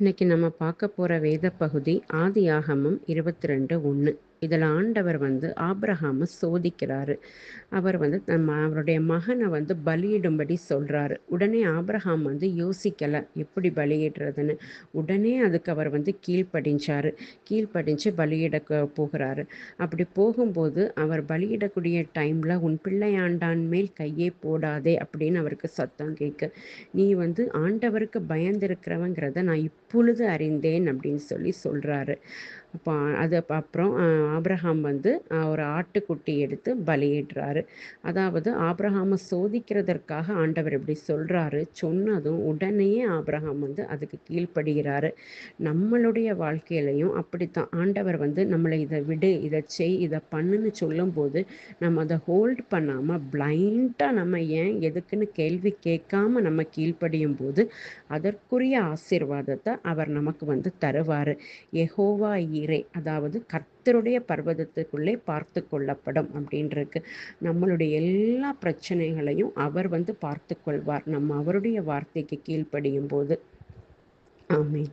இன்னைக்கு நம்ம பார்க்க போற வேத பகுதி ஆதியாகமம் 22:1. இதில் ஆண்டவர் ஆபிரகாமை சோதிக்கிறாரு. அவர் அவருடைய மகனை பலியிடும்படி சொல்றாரு. உடனே ஆபிரகாம் யோசிக்கல எப்படி பலியிடுறதுன்னு. உடனே அதுக்கு அவர் கீழ்ப்படிஞ்சாரு. கீழ்ப்படிஞ்சு பலியிட போகிறாரு. அப்படி போகும்போது அவர் பலியிடக்கூடிய டைம்ல உன் பிள்ளையாண்டான் மேல் கையே போடாதே அப்படின்னு அவருக்கு சத்தம் கேட்க, நீ ஆண்டவருக்கு பயந்திருக்கிறவங்கிறத நான் இப்பொழுது அறிந்தேன் அப்படின்னு சொல்லி சொல்றாரு. அப்போ அப்புறம் ஆபிரகாம் ஒரு ஆட்டுக்குட்டி எடுத்து பலியிடுறாரு. அதாவது ஆபிரகாமை சோதிக்கிறதற்காக ஆண்டவர் இப்படி சொல்றாரு. சொன்னதும் உடனே ஆபிரகாம் அதுக்கு கீழ்ப்படுகிறாரு. நம்மளுடைய வாழ்க்கையிலையும் அப்படித்தான். ஆண்டவர் நம்மளை இதை விடு, இதை செய், இதை பண்ணுன்னு சொல்லும்போது நம்ம அதை ஹோல்ட் பண்ணாமல் பிளைண்டாக நம்ம ஏன் எதுக்குன்னு கேள்வி கேட்காம நம்ம கீழ்ப்படியும் போது அதற்குரிய ஆசீர்வாதத்தை அவர் நமக்கு தருவார். யெகோவா ஈரே, அதாவது கர்த்தருடைய பர்வதத்துக்குள்ளே பார்த்து கொள்ளப்படும் அப்படின்றது. நம்மளுடைய எல்லா பிரச்சனைகளையும் அவர் பார்த்து கொள்வார் நம்ம அவருடைய வார்த்தைக்கு கீழ்ப்படியும் போது. ஆமென்.